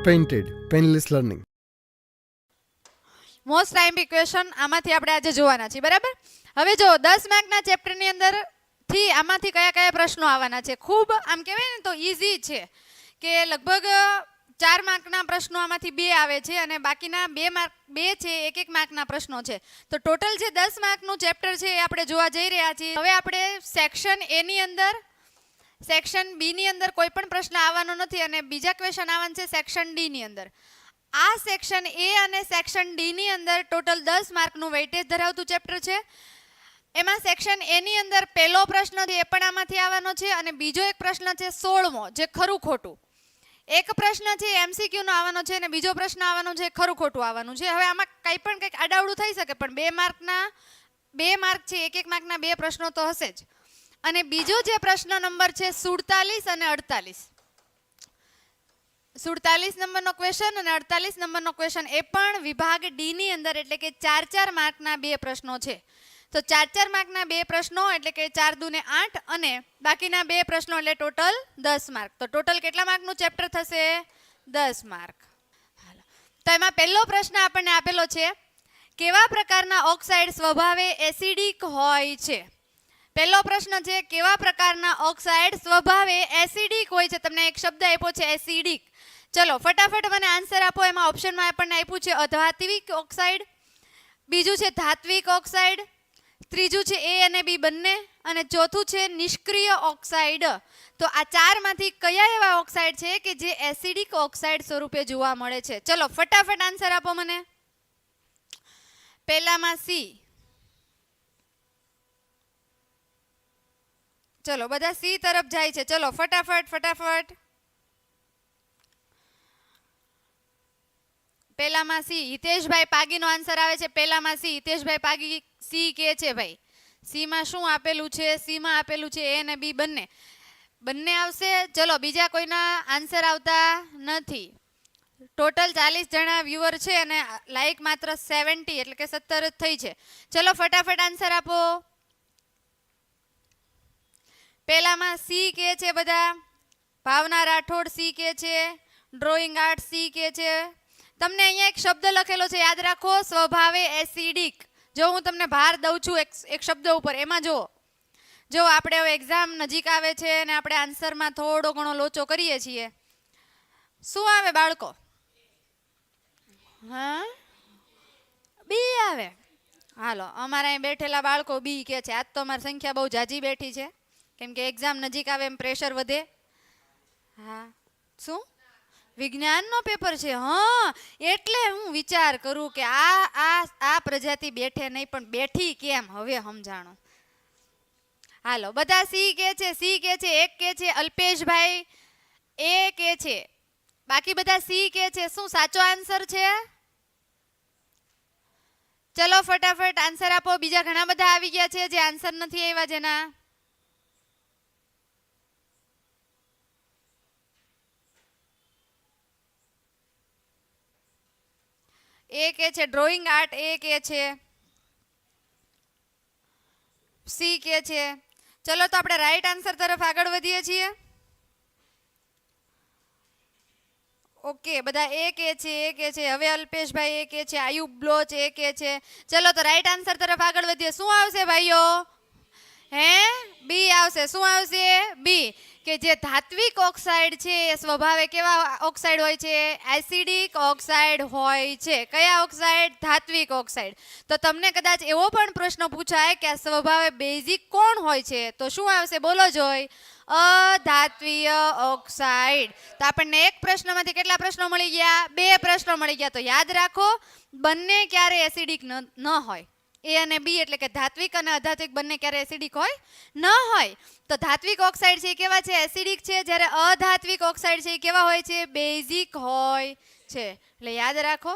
Painted painless learning. Most time question આમાંથી આપણે આજે જોવાના છીએ, બરાબર? હવે જો 10 માર્કના ચેપ્ટરની અંદર થી આમાંથી કયા કયા પ્રશ્નો આવવાના છે. ખૂબ આમ કહેવાય ને તો ઈઝી છે કે લગભગ 4 માર્કના પ્રશ્નો આમાંથી 2 આવે છે અને બાકીના 2 છે 1 માર્કના પ્રશ્નો છે. તો ટોટલ જે 10 માર્કનું ચેપ્ટર છે એ આપણે જોવા જઈ રહ્યા છીએ. હવે આપણે સેક્શન એ ની અંદર, સેક્શન બી ની અંદર કોઈ પણ પ્રશ્ન આવવાનો નથી અને બીજા ક્વેશ્ચન આવવાના છે સેક્શન ડી ની અંદર. આ સેક્શન એ અને સેક્શન ડી ની અંદર ટોટલ 10 માર્કનું વેઇટેજ ધરાવતું ચેપ્ટર છે. એમાં સેક્શન એ ની અંદર પહેલો પ્રશ્ન છે એ પણ આમાંથી આવવાનો છે અને બીજો એક પ્રશ્ન છે 16મો, જે ખરું ખોટું. એક પ્રશ્ન છે એમસીક્યુ નો આવવાનો છે અને બીજો પ્રશ્ન આવવાનો છે ખરું ખોટું આવવાનું છે. હવે આમાં કંઈ પણ કંઈક આડાવડું થઈ શકે, પણ 2 માર્ક છે, 1 માર્કના 2 પ્રશ્નો તો હશે જ. અને બીજો જે પ્રશ્ન નંબર છે 47 અને 48, 47 નંબરનો ક્વેશ્ચન અને 48 નંબરનો ક્વેશ્ચન એ પણ વિભાગ ડી ની અંદર, એટલે કે 4 માર્કના 2 પ્રશ્નો છે. તો 4 માર્કના 2 પ્રશ્નો એટલે કે 4 દુને 8 અને બાકીના 2 પ્રશ્નો એટલે ટોટલ 10 માર્ક. તો ટોટલ કેટલા માર્કનું ચેપ્ટર થશે? 10 માર્ક. તો એમાં પહેલો પ્રશ્ન આપણને આપેલો છે, કેવા પ્રકારના ઓક્સાઇડ સ્વભાવે એસિડિક હોય છે? પહેલો પ્રશ્ન છે કેવા પ્રકારના ઓક્સાઇડ સ્વભાવે એસિડિક હોય છે. તમને એક શબ્દ આપ્યો છે એસિડિક. ચલો ફટાફટ મને આન્સર આપો. એમાં ઓપ્શનમાં આપણને આપ્યું છે અધાત્વિક ઓક્સાઇડ, બીજું છે ધાત્વિક ઓક્સાઇડ, ત્રીજું છે એ અને બી બંને, અને ચોથું છે નિષ્ક્રિય ઓક્સાઇડ. તો આ 4 માંથી કયા એવા ઓક્સાઇડ છે કે જે એસિડિક ઓક્સાઇડ સ્વરૂપે જોવા મળે છે? ચલો ફટાફટ આન્સર આપો મને. પહેલામાં સી. ચલો બધા સી તરફ જાય છે. ચલો ફટાફટ. પહેલામાં સી. હિતેશભાઈ પાગીનો આન્સર આવે છે પહેલામાં સી. હિતેશભાઈ પાગી સી કે છે ભાઈ. સી માં શું આપેલું છે? સી માં આપેલું છે એ અને બી બંને આવશે. ચલો બીજા કોઈના આન્સર આવતા નથી. ટોટલ 40 જણા વ્યુઅર છે અને લાઈક માત્ર 70 એટલે કે 17 જ થઈ છે. ચલો ફટાફટ આન્સર આપો. પહેલામાં સી કે છે બધા. ભાવના રાઠોડ સી કે છે, ડ્રોઈંગ આર્ટ સી કે છે. તમને અહીંયા એક શબ્દ લખેલો છે, યાદ રાખો, સ્વભાવે એસિડિક. જો હું તમને ભાર દઉં છું એક શબ્દ ઉપર, એમાં જો આપણે હવે એક્ઝામ નજીક આવે છે અને આપણે આન્સરમાં થોડો ઘણો લોચો કરીએ છીએ. શું આવે બાળકો? હા, બી આવે. હાલો, અમારા અહીં બેઠેલા બાળકો બી કે છે. આજ તો અમારી સંખ્યા બહુ જાજી બેઠી છે કેમ કે એક્ઝામ નજીક આવે એમ પ્રેશર વધે. હા, શું વિજ્ઞાનનો પેપર છે? હા, એટલે હું વિચાર કરું કે આ પ્રજાતિ બેઠે નહીં પણ બેઠી કેમ, હવે સમજાણો. હાલો, બધા સી કે છે, એક કે છે અલ્પેશભાઈ એ કે છે, બાકી બધા સી કે છે. શું સાચો આન્સર છે? ચલો ફટાફટ આન્સર આપો. બીજા ઘણા બધા આવી ગયા છે જે આન્સર નથી આવ્યા જેના. એ કે છે ડ્રોઈંગ આર્ટ, એ કે છે સી કે છે. ચલો તો આપણે રાઈટ આન્સર તરફ આગળ વધીએ છીએ. ઓકે, બધા એ કે છે. હવે અલ્પેશભાઈ એ કે છે, આયુબ બ્લોચ એ કે છે. ચલો તો રાઈટ આન્સર તરફ આગળ વધીએ. શું આવશે ભાઈઓ? બી આવશે. શું આવશે? બી. કે જે ધાત્વિક ઓક્સાઇડ છે એ સ્વભાવે કેવા ઓક્સાઇડ હોય છે? એસિડિક ઓક્સાઇડ હોય છે. કયા ઓક્સાઇડ? ધાત્વિક ઓક્સાઇડ. તો તમને કદાચ એવો પણ પ્રશ્ન પૂછાય કે આ સ્વભાવે બેઝિક કોણ હોય છે, તો શું આવશે? બોલો જોઈ. અધાત્વીય ઓક્સાઇડ. તો આપણને એક પ્રશ્નમાંથી કેટલા પ્રશ્નો મળી ગયા? 2 પ્રશ્નો મળી ગયા. તો યાદ રાખો, બંને ક્યારે એસિડિક ન હોય. એ અને બી એટલે કે ધાત્વિક અને અધાત્વિક બંને ક્યારે એસિડિક હોય ન હોય. તો ધાત્વિક ઓક્સાઇડ છે એ કેવા છે? એસિડિક છે. જ્યારે અધાત્વિક ઓક્સાઇડ છે એ કેવા હોય છે? બેઝિક હોય છે. એટલે યાદ રાખો.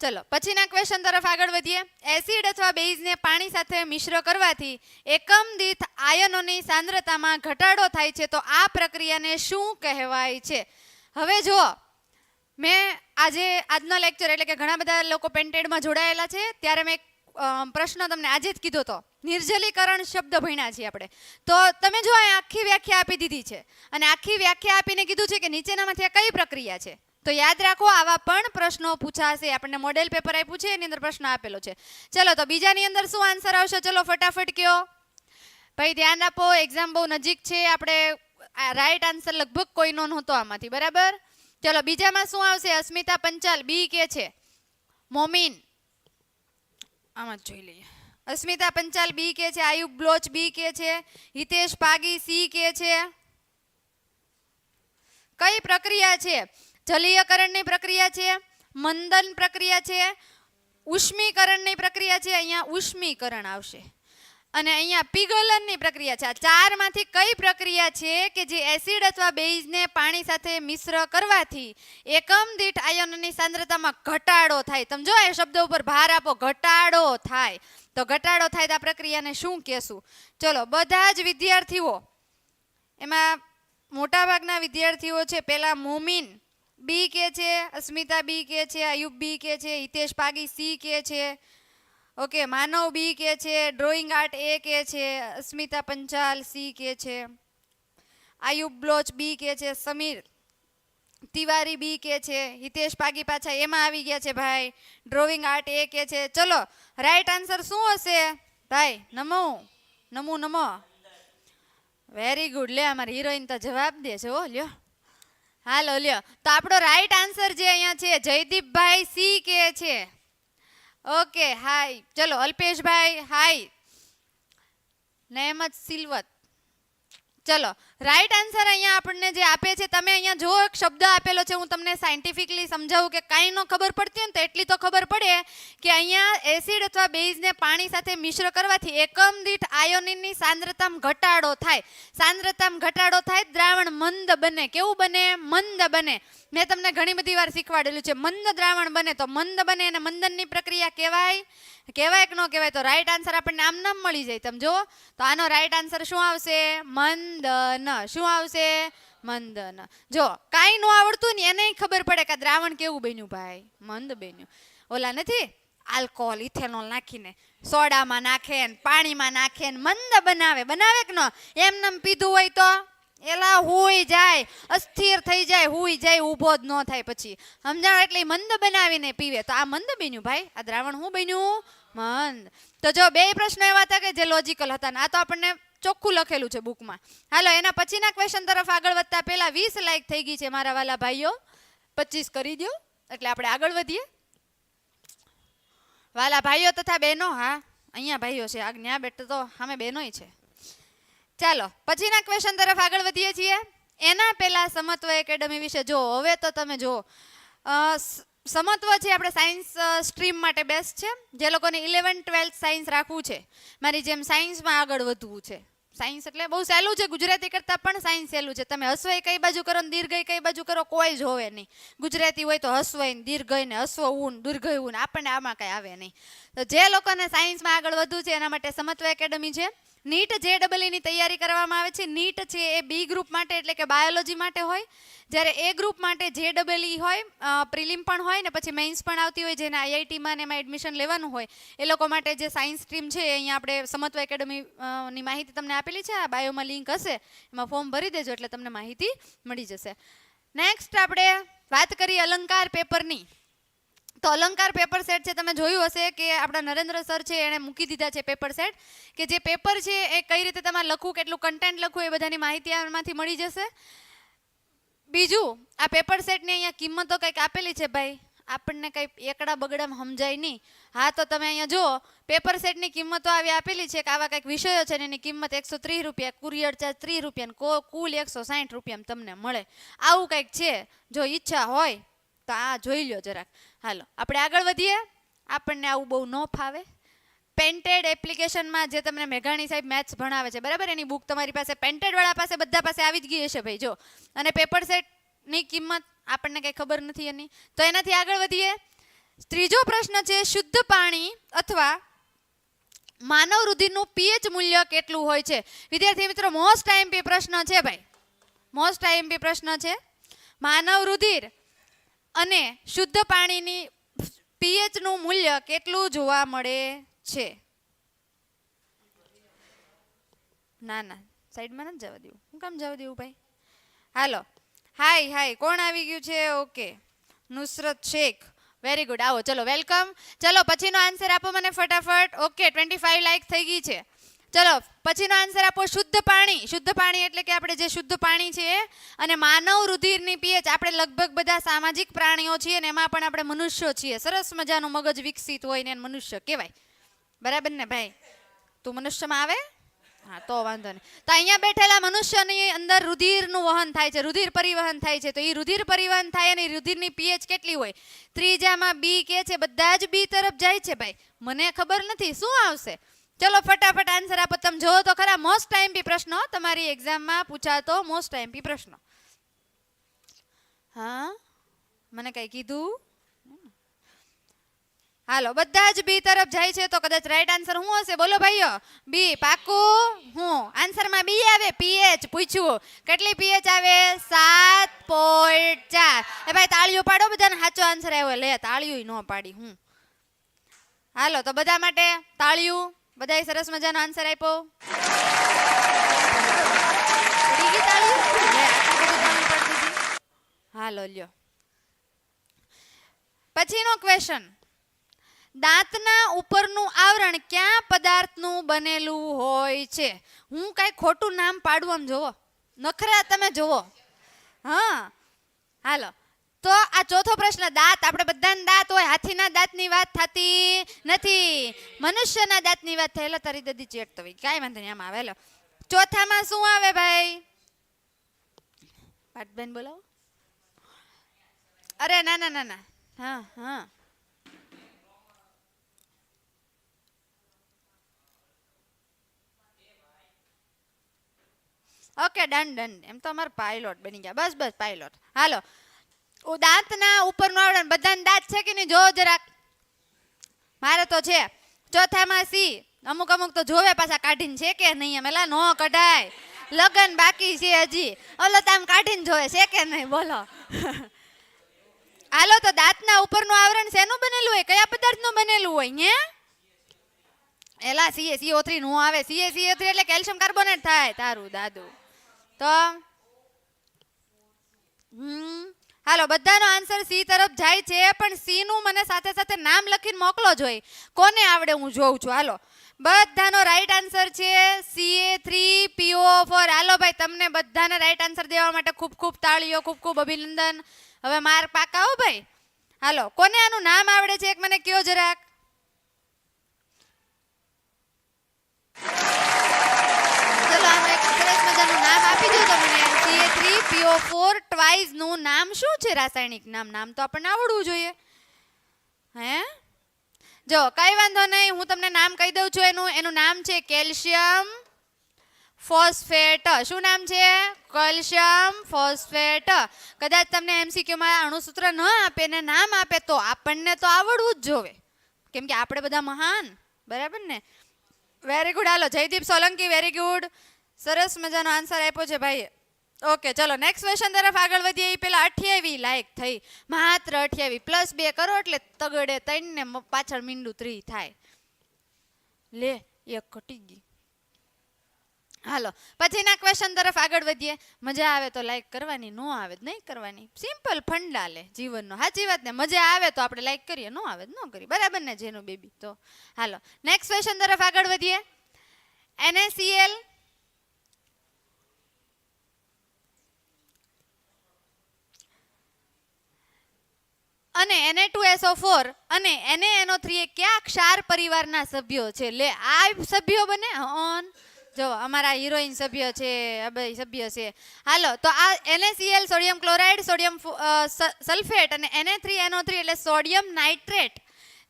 ચલો પછીના ક્વેશ્ચન તરફ આગળ વધીએ. એસિડ અથવા બેઝને પાણી સાથે મિશ્ર કરવાથી એકમ દીઠ આયનોની સાંદ્રતામાં ઘટાડો થાય છે. તો આ પ્રક્રિયાને શું કહેવાય છે? હવે જુઓ, મેં આજનો લેક્ચર એટલે કે ઘણા બધા લોકો પેન્ટેડમાં જોડાયેલા છે ત્યારે મેં પ્રશ્ન તમને આજે જ કીધો હતો, નિર્જલીકરણ શબ્દ ભણ્યા છીએ આપણે. તો તમે જો અહીં આખી વ્યાખ્યા આપી દીધી છે અને આખી વ્યાખ્યા આપીને કીધું છે કે નીચેનામાંથી આ કઈ પ્રક્રિયા છે. તો યાદ રાખો આવા પણ પ્રશ્નો પૂછાશે. આપણને મોડેલ પેપર આપ્યું છે એની અંદર પ્રશ્ન આપેલો છે. ચલો તો બીજાની અંદર શું આન્સર આવશે? ચલો ફટાફટ કયો ભાઈ, ધ્યાન આપો, એક્ઝામ બહુ નજીક છે. આપણે રાઈટ આન્સર લગભગ કોઈનો નહોતો આમાંથી, બરાબર. ચલો બીજામાં શું આવશે? અસ્મિતા પંચાલ બી કે છે. મોમીન આમાં જોઈ લઈએ. અસ્મિતા પંચાલ બી કે છે. આયુબ બ્લોચ બી કે છે. હિતેશ પાગી સી કે છે. કઈ પ્રક્રિયા છે? જલીયકરણની પ્રક્રિયા છે, મંદન પ્રક્રિયા છે, ઉષ્મીકરણની પ્રક્રિયા છે. અહીંયા ઉષ્મીકરણ આવશે અને અહીંયા પીગલનની પ્રક્રિયા છે. આ ચારમાંથી કઈ પ્રક્રિયા છે કે જે એસિડ અથવા બેઝને પાણી સાથે મિશ્ર કરવાથી એકમ દીઠ આયનની સાંદ્રતામાં ઘટાડો થાય? તમે જો એ શબ્દ ઉપર ભાર આપો, ઘટાડો થાય. તો ઘટાડો થાય તો આ પ્રક્રિયાને શું કહેશું? ચલો બધા જ વિદ્યાર્થીઓ, એમાં મોટાભાગના વિદ્યાર્થીઓ છે. પેલા મોમીન બી કે છે, અસ્મિતા બી કે છે, આયુબ બી કે છે, હિતેશ પાગી સી કે છે, ઓકે, માનવ બી કે છે, ડ્રોઈંગ આર્ટ એ કે છે, અસ્મિતા પંચાલ સી કે છે, આયુબ બ્લોચ બી કે છે, સમીર તિવારી બી કે છે, હિતેશ પાગી પાછા એમાં આવી ગયા છે ભાઈ, ડ્રોઈંગ આર્ટ એ કે છે. ચલો રાઈટ આન્સર શું હશે ભાઈ? નમો વેરી ગુડ. લે અમારી હિરોઈન તો જવાબ દે છે. હો લ્યો, હાલો લ્યો. તો આપણો રાઈટ આન્સર જે અહીંયા છે જયદીપભાઈ સી કે છે. ઓકે, હાય. ચલો અલ્પેશભાઈ હાય. નહેમત સિલવત. ચલો રાઈટ આન્સર અહીંયા આપણને જે આપે છે, તમે અહીંયા જો એક શબ્દ આપેલો છે, હું તમને સાયન્ટિફિકલી સમજાવું કે કાંઈ ન ખબર પડતી હોય ને તો એટલી તો ખબર પડે કે અહીંયા એસિડ અથવા બેઝને પાણી સાથે મિશ્ર કરવાથી એકમ દીઠ આયોનિનની સાંદ્રતામાં ઘટાડો થાય. સાંદ્રતામાં ઘટાડો થાય, દ્રાવણ મંદ બને. કેવું બને? મંદ બને. મેં તમને ઘણી બધી વાર શીખવાડેલું છે, મંદ દ્રાવણ બને. તો મંદ બને અને મંદનની પ્રક્રિયા કહેવાય કે ન કહેવાય? તો રાઈટ આન્સર આપણને આમ નામ મળી જાય. તમે જો તો આનો રાઈટ આન્સર શું આવશે? મંદન. શું આવશે? મંદન. જો કાંઈ ન આવડતું ને એને ખબર પડે કે દ્રાવણ કેવું બન્યું ભાઈ? મંદ બન્યું. ઓલા નથી આલ્કોહોલ ઇથેનોલ નાખીને સોડામાં નાખે ને પાણીમાં નાખે ને મંદ બનાવે કે ન? એમને પીધું હોય તો એલા હુઈ જાય, અસ્થિર થઈ જાય, હુઈ જાય, ઊભો જ ન થાય પછી. સમજાણો? એટલે મંદ બનાવીને પીવે. તો આ મંદ બન્યું ભાઈ. આ દ્રાવણ શું બન્યું? મંદ. તો જો બે પ્રશ્નો એવા હતા કે જે લોજિકલ હતા ને આ તો આપણને ચોખ્ખું લખેલું છે બુકમાં. હાલો એના પછીના ક્વેશ્ચન તરફ આગળ વધતા પહેલા 20 લાઈક થઈ ગઈ છે મારા વાલા ભાઈઓ. 25 કરી દો એટલે આપણે આગળ વધીએ. વાલા ભાઈઓ તથા બહેનો. હા અહીંયા ભાઈઓ છે, આજ્ઞા બેઠ તો સામે બહેનોય છે. ચાલો પછીના ક્વેશ્ચન તરફ આગળ વધીએ છીએ. એના પહેલા સમત્વ એકેડમી વિશે જો. હવે તો તમે જો સમત્વ છે આપણે સાયન્સ સ્ટ્રીમ માટે બેસ્ટ છે. જે લોકોને 11th 12th સાયન્સ રાખવું છે, મારી જેમ સાયન્સમાં આગળ વધવું છે. સાયન્સ એટલે બહુ સહેલું છે, ગુજરાતી કરતાં પણ સાયન્સ સહેલું છે. તમે હસવાઈ કઈ બાજુ કરો ને દીર્ઘઈ કઈ બાજુ કરો કોઈ જ હોવે નહીં. ગુજરાતી હોય તો હસવાઈ ને દીર્ઘઈ ને હસવું દીર્ઘઈ ને આપણને આમાં કઈ આવે નહીં. તો જે લોકોને સાયન્સમાં આગળ વધવું છે એના માટે સમત્વ એકેડમી છે. નીટ JEE ની તૈયારી કરવામાં આવે છે. નીટ છે એ બી ગ્રુપ માટે એટલે કે બાયોલોજી માટે હોય, જ્યારે એ ગ્રુપ માટે JEE હોય, પ્રિલિમ પણ હોય ને પછી મેઇન્સ પણ આવતી હોય. જેને IITમાં ને એમાં એડમિશન લેવાનું હોય એ લોકો માટે જે સાયન્સ સ્ટ્રીમ છે અહીંયા આપણે સમત્વ એકેડમી ની માહિતી તમને આપેલી છે. આ બાયોમાં લિંક હશે, એમાં ફોર્મ ભરી દેજો એટલે તમને માહિતી મળી જશે. નેક્સ્ટ આપણે વાત કરીએ અલંકાર પેપરની. તો અલંકાર પેપર સેટ છે, તમે જોયું હશે કે આપણા નરેન્દ્ર સર છે એણે મૂકી દીધા છે પેપર સેટ, કે જે પેપર છે એ કઈ રીતે તમારે લખવું, કેટલું કન્ટેન્ટ લખવું એ બધાની માહિતી આમાંથી મળી જશે. બીજું આ પેપર સેટની અહીંયા કિંમતો કંઈક આપેલી છે ભાઈ, આપણને કંઈ એકડા બગડામાં સમજાય નહીં. હા તો તમે અહીંયા જુઓ પેપર સેટની કિંમતો આવી આપેલી છે કે આવા કંઈક વિષયો છે ને એની કિંમત 130 રૂપિયા, કુરિયર ચાર્જ 30 રૂપિયા, કુલ 160 રૂપિયા તમને મળે. આવું કંઈક છે. જો ઈચ્છા હોય તો આ જોઈ લો જરાક. હાલો આપણે આગળ વધીએ. આપણને આવું બહુ ન ફાવે. પેન્ટેડ એપ્લિકેશનમાં જે તમને મેઘાણી સાહેબ મેથ્સ ભણાવે છે બરાબર, એની બુક તમારી પાસે પેન્ટેડ વાળા પાસે બધા પાસે આવી જ ગઈ હશે ભાઈ જો. અને પેપર સેટની કિંમત આપણને કંઈ ખબર નથી એની. તો એનાથી આગળ વધીએ. ત્રીજો પ્રશ્ન છે શુદ્ધ પાણી અથવા માનવ રુધિરનું pH મૂલ્ય કેટલું હોય છે? વિદ્યાર્થી મિત્રો મોસ્ટ IMP પ્રશ્ન છે ભાઈ, મોસ્ટ IMP પ્રશ્ન છે. માનવ રુધિર અને શુદ્ધ પાણીની pH નું મૂલ્ય કેટલું જોવા મળે છે? ના ના સાઈડમાં નથી જવા દેવું. હું કામ જવા દેવું ભાઈ? હાલો, હાય કોણ આવી ગયું છે? Okay, Nusrat Shaikh, very good. આવો ચલો, વેલકમ. ચલો પછીનો આન્સર આપો મને ફટાફટ. ઓકે, 25 લાઈક થઈ ગઈ છે. ચલો પછીનો આન્સર આપો. શુદ્ધ પાણી. શુદ્ધ પાણી એટલે કે આપણે જે શુદ્ધ પાણી છે અને માનવ રુધિરની પીએચ. આપણે લગભગ બધા સામાજિક પ્રાણીઓ છીએ ને એમાં પણ આપણે મનુષ્યો છીએ. સરસ મજાનું મગજ વિકસિત હોય ને મનુષ્ય કહેવાય. બરાબર ને ભાઈ? તું મનુષ્યમાં આવે? હા, તો વાંધો નહીં. તો અહીંયા બેઠેલા મનુષ્યની અંદર રુધિરનું વહન થાય છે, રુધિર પરિવહન થાય છે. તો એ રુધિર પરિવહન થાય અને રુધિરની પીએચ કેટલી હોય? ત્રીજામાં બી કે છે, બધા જ બી તરફ જાય છે ભાઈ. મને ખબર નથી શું આવશે. ચલો ફટાફટ આન્સર આપો. તમે જોવો તો ખરા, મોસ્ટ આઈએમપી પ્રશ્નો તમારી એક્ઝામમાં પૂછાતો મોસ્ટ આઈએમપી પ્રશ્નો. હા, મને કઈ કીધું? હાલો, બધા જ બી તરફ જાય છે તો કદાચ રાઈટ આન્સર શું હશે? બોલો ભાઈઓ. બી પાકું? હું આન્સરમાં બી આવે. પીએચ પૂછ્યું, કેટલી પીએચ આવે? 7.4. એ ભાઈ તાળીઓ પાડો, બધાને સાચો આન્સર આવ્યો. લે, તાળીઓ ન પાડી હું. હાલો, તો બધા માટે તાળીઓ. બધાએ સરસ મજાનો આન્સર આપ્યો. હાલો લ્યો, પછીનો ક્વેશ્ચન. દાંતના ઉપરનું આવરણ કયા પદાર્થનું બનેલું હોય છે? હું કઈ ખોટું નામ પાડું આમ જોવો, નખરા તમે જોવો. હા, હાલો. તો આ ચોથો પ્રશ્ન. દાંત, આપણે બધાના દાંત હોય. હાથીના દાંતની વાત થતી નથી, મનુષ્યના દાંતની વાત થયેલો. તારી દદી ચેક તો કાંઈ વાંધો નહીં, આમાં આવે. ચોથામાં શું આવે ભાઈ? પાટબેન બોલાવો. અરે ના ના ના ના, હા હા, ઓકે ડન ડન. એમ તો અમારે પાયલોટ બની ગયા. બસ બસ પાયલોટ. હાલો, દાંતના ઉપરનું આવરણ, બધાને દાંત છે કે નહીં? જો જરાક. મારે તો છે. ચોથામાં સી. અમુક અમુક તો જોવે પાછા કાઢીને છે કે નહીં. એમ એલા નો કઢાય, લગન બાકી છે હજી. ઓલો તો આમ કાઢીને જોવે છે કે નહીં. બોલો. હાલો, તો દાંતના ઉપરનું આવરણ શેનું બનેલું હોય? કયા પદાર્થનું બનેલું હોય? હે એલા CaCO3 નો આવે. CaCO3 એટલે કેલ્શિયમ કાર્બોનેટ થાય. તારું દાદુ તો હાલો, બધાનો આન્સર સી તરફ જાય છે, પણ સી નું મને સાથે સાથે નામ લખીને મોકલો જોઈએ. કોને આવડે હું જોઉં છું. હાલો, બધાનો રાઈટ આન્સર છે Ca3PO4. હાલો ભાઈ, તમને બધાને રાઈટ આન્સર દેવા માટે ખૂબ ખૂબ તાળીઓ, ખૂબ ખૂબ અભિનંદન. હવે માર્ક પાકા હો ભાઈ. હાલો, કોને આનું નામ આવડે છે એક મને કયો જરાક. ચલો આનું એક સરસ મજાનું નામ આપી દો તો મને. Ca3PO4 ટ્વાઇસ નું નામ શું છે? રાસાયણિક નામ. નામ તો આપણને આવડવું જોઈએ. હે જો કઈ વાંધો નહીં, હું તમને નામ કહી દઉં છું. એનું નામ છે કેલ્શિયમ ફોસ્ફેટ. શું નામ છે? Calcium phosphate. કદાચ તમને MCQ માં અણુસૂત્ર ન આપે ને નામ આપે તો આપણને તો આવડવું જ જોવે, કેમ કે આપણે બધા મહાન. બરાબર ને? Very good. હાલો, જયદીપ સોલંકી, વેરી ગુડ. સરસ મજાનો આન્સર આપ્યો છે ભાઈ. ઓકે, ચલો નેક્સ્ટ ક્વેશ્ચન તરફ આગળ વધીએ. એ પેલા 28 લાયક થઈ, માત્ર 28. +2 કરો એટલે તગડે 3 ને પાછળ મીંડું 3 થાય. લે, એક ઘટી ગઈ. હાલો, પછીના ક્વેશ્ચન તરફ આગળ વધીએ. મજા આવે તો લાઈક કરવાની, નો આવે તો નહીં કરવાની. સિમ્પલ ફંડા લે જીવનનો. સાચી વાત ને? મજા આવે તો આપણે લાઈક કરીએ, નો આવે તો ન કરીએ. બરાબર ને જેનું બેબી? તો હાલો, નેક્સ્ટ ક્વેશ્ચન તરફ આગળ વધીએ. NaCl અને Na2SO4 અને NaNO3 એ કયા ક્ષાર પરિવારના સભ્યો છે? લે, આ સભ્યો બને. જો અમારા હિરોઈન સભ્ય છે, બે સભ્ય છે. હાલો, તો આ NaCl sodium chloride, sodium sulphate અને Na3NO3 એટલે સોડિયમ નાઇટ્રેટ,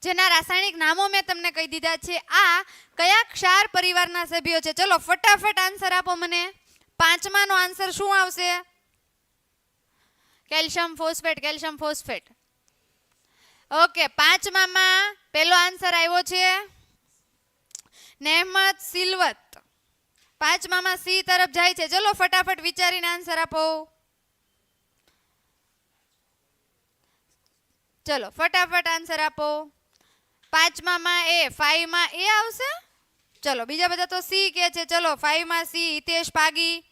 જેના રાસાયણિક નામો મેં તમને કહી દીધા છે. આ કયા ક્ષાર પરિવારના સભ્યો છે? ચલો ફટાફટ આન્સર આપો મને. પાંચમાનો આન્સર શું આવશે? Calcium phosphate. Calcium phosphate. Okay, પાંચમામાં પેલો આન્સર આવ્યો છે નેહમત સિલવત. પાંચમામાં સી તરફ જાય છે. ચલો ફટાફટ વિચારીને આન્સર આપો. ચલો ફટાફટ આન્સર આપો. પાંચમામાં એ, 5 માં એ આવશે. ચલો બીજા બધા તો સી કે છે. ચલો 5 માં સી હિતેશ પાગી,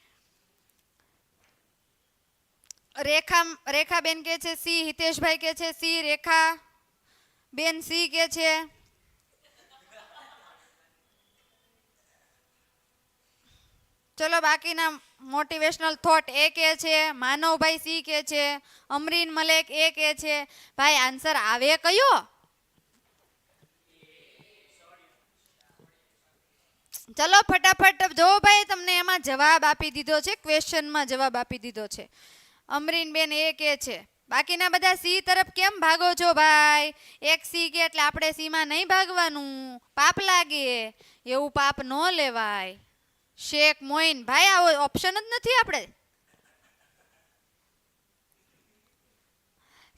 રેખાબેન કે છે સી, હિતેશભાઈ કે છે સી, રેખા બેન સી કે છે. ચલો બાકીના મોટિવેશનલ થોટ એ કે છે, માનવભાઈ સી કે છે, અમરીન મલેક એ કે છે. ભાઈ આન્સર આવે કયો? ચલો ફટાફટ જો ભાઈ, તમને એમાં જવાબ આપી દીધો છે, ક્વેશ્ચનમાં જવાબ આપી દીધો છે. અમરીન બેન એ કે છે. બાકીના બધા સી તરફ કેમ ભાગો છો ભાઈ? એક સી કે એટલે આપણે સી માં નહીં ભાગવાનું, પાપ લાગે. એવું પાપ ન લેવાય. શેખ મોઈન ભાઈ આવો ઓપ્શન જ નથી આપણે.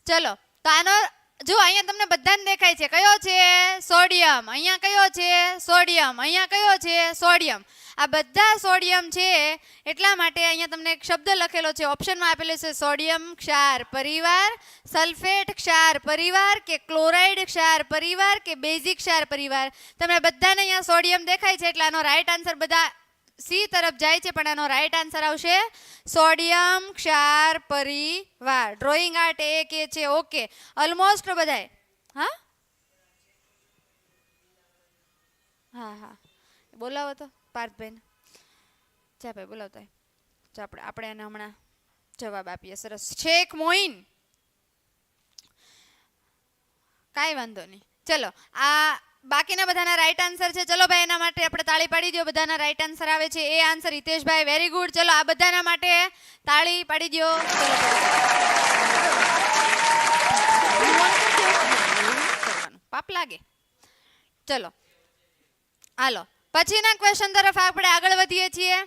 ચલો તો આનો જો અહીંયા તમને બધાને દેખાય છે કયો છે? સોડિયમ. અહીંયા કયો છે? સોડિયમ. અહીંયા કયો છે? સોડિયમ. આ બધા સોડિયમ છે એટલા માટે અહીંયા તમને એક શબ્દ લખેલો છે, ઓપ્શનમાં આપેલો છે સોડિયમ ક્ષાર પરિવાર, સલ્ફેટ ક્ષાર પરિવાર, કે ક્લોરાઇડ ક્ષાર પરિવાર, કે બેઝિક ક્ષાર પરિવાર. તમને બધાને અહીંયા સોડિયમ દેખાય છે એટલે આનો રાઈટ આન્સર બધા સી તરફ જાય છે, પણ આનો રાઈટ આન્સર આવશે સોડિયમ ક્ષાર પરિવાર. ડ્રોઈંગ આર્ટ એ કે છે ઓકે ઓલમોસ્ટ બધાય. હા હા હા બોલાવો તો પાર્થભાઈને. ચા ભાઈ બોલાવતા આપણે એને હમણાં જવાબ આપીએ. સરસ. શેખ મોઈન કાંઈ વાંધો નહીં. ચલો આ બાકીના બધાના રાઈટ આન્સર છે. ચલો ભાઈ એના માટે આપણે તાળી પાડી દો. બધાના રાઈટ આન્સર આવે છે એ આન્સર હિતેશભાઈ વેરી ગુડ. ચલો આ બધાના માટે તાળી પાડી દો. પાપ લાગે. ચલો હાલો પછીના ક્વેશ્ચન તરફ આપણે આગળ વધીએ છીએ.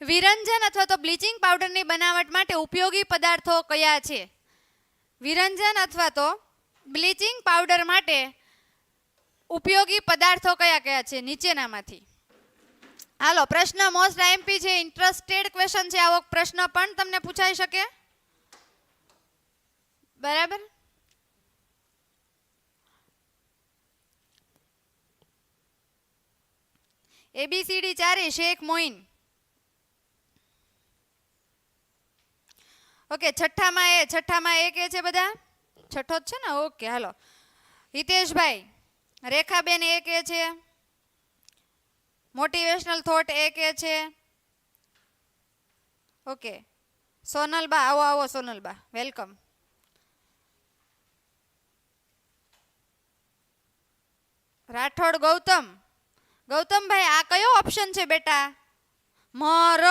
વિરંજન અથવા તો બ્લીચિંગ પાવડરની બનાવટ માટે ઉપયોગી પદાર્થો કયા છે? વિરંજન અથવા તો બ્લીચિંગ પાવડર માટે ઉપયોગી પદાર્થો કયા કયા છે નીચેનામાંથી? હાલો પ્રશ્ન મોસ્ટ આઈએમપી છે, ઇન્ટરેસ્ટેડ ક્વેશ્ચન છે. આવો પ્રશ્ન પણ તમને પૂછાઈ શકે. બરાબર. ABCD ચારે શેખ મોઈન. ઓકે છઠ્ઠામાં એ કે છે બધા. છઠ્ઠો જ છે ને? ઓકે હાલો. હિતેશભાઈ, રેખાબેન એ કે છે, મોટિવેશનલ થોટ એ કે છે. ઓકે સોનલબા આવો સોનલબા વેલકમ. રાઠોડ ગૌતમભાઈ આ કયો ઓપ્શન છે બેટા? મર.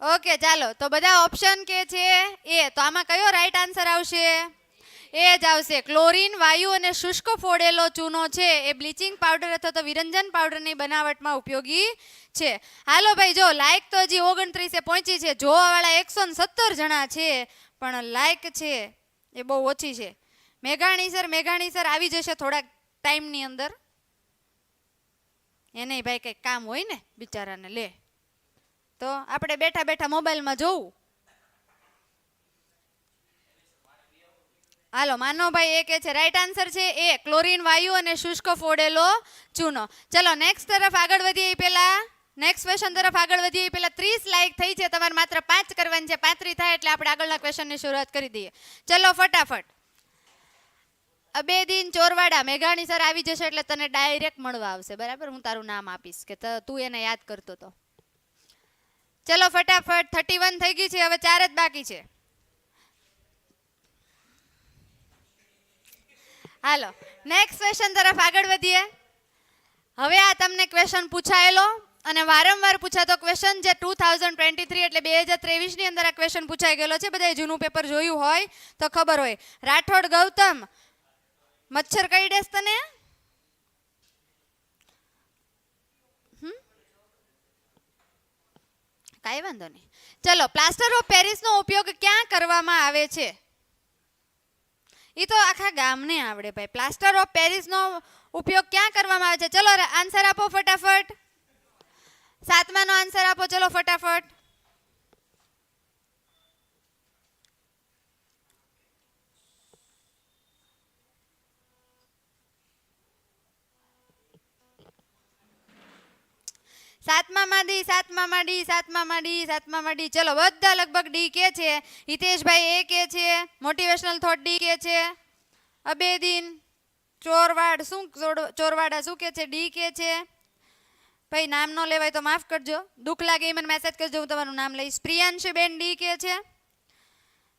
ઓકે ચાલો તો બધા ઓપ્શન કે છે એ. તો આમાં કયો રાઈટ આન્સર આવશે? એ જ આવશે. ક્લોરીન વાયુ અને શુષ્ક ફોડેલો ચૂનો છે એ બ્લીચિંગ પાવડર અથવા તો વિરંજન પાવડરની બનાવટમાં ઉપયોગી છે. હાલો ભાઈ જો લાઈક તો હજી 29 પહોંચી છે, જોવાવાળા 117 જણા છે, પણ લાઈક છે એ બહુ ઓછી છે. મેઘાણી સર આવી જશે થોડાક ટાઈમની અંદર. એને ભાઈ કંઈક કામ હોય ને બિચારાને, લે તો આપણે બેઠા બેઠા મોબાઈલમાં જોવું. હાલો માનવભાઈ એ કે છે રાઈટ આન્સર છે એ ક્લોરીન વાયુ અને શુષ્ક ફોડેલો ચૂનો. ચલો નેક્સ્ટ તરફ આગળ વધીએ પહેલા નેક્સ્ટ ક્વેશ્ચન તરફ આગળ વધીએ પહેલા 30 લાઈક થઈ છે, તમારે માત્ર 5 કરવાની છે. 35 થાય એટલે આપણે આગળના ક્વેશ્ચનની શરૂઆત કરી દઈએ. ચલો ફટાફટ. અબેદીન ચોરવાડા, મેઘાણી સર આવી જશે એટલે તને ડાયરેક્ટ મળવા આવશે. બરાબર, હું તારું નામ આપીશ કે તું એને યાદ કરતો તો. ચલો ફટાફટ. 31 થઈ ગઈ છે, હવે 4 જ બાકી છે. હાલો નેક્સ્ટ ક્વેશ્ચન તરફ આગળ વધીએ. હવે આ તમને ક્વેશ્ચન પૂછાયેલો અને વારંવાર પૂછાતો ક્વેશ્ચન જે 2023 એટલે 2023 ની અંદર આ ક્વેશ્ચન પૂછાઈ ગયેલો છે. બધાએ જૂનું પેપર જોયું હોય તો ખબર હોય. રાઠોડ ગૌતમ, મચ્છર કરડેસ તને? કાંઈ વાંધો નહીં. ચલો પ્લાસ્ટર ઓફ પેરિસનો ઉપયોગ ક્યાં કરવામાં આવે છે? એ તો આખા ગામને આવડે ભાઈ. પ્લાસ્ટર ઓફ પેરિસનો ઉપયોગ ક્યાં કરવામાં આવે છે? ચલો આન્સર આપો ફટાફટ. 7માનો આન્સર આપો ચલો ફટાફટ. સાતમામાં ડી, સાતમામાં ડી, સાતમામાં ડી, સાતમામાં ડી. ચલો બધા લગભગ ડી કે છે. હિતેશભાઈ એ કે છે, મોટિવેશનલ થોટ ડી કે છે. અબેદીન ચોરવાડા શું કે છે? ડી કે છે. ભાઈ નામ ન લેવાય તો માફ કરજો, દુઃખ લાગે એ મને મેસેજ કરજો, હું તમારું નામ લઈશ. પ્રિયાંશીબેન ડી કે છે.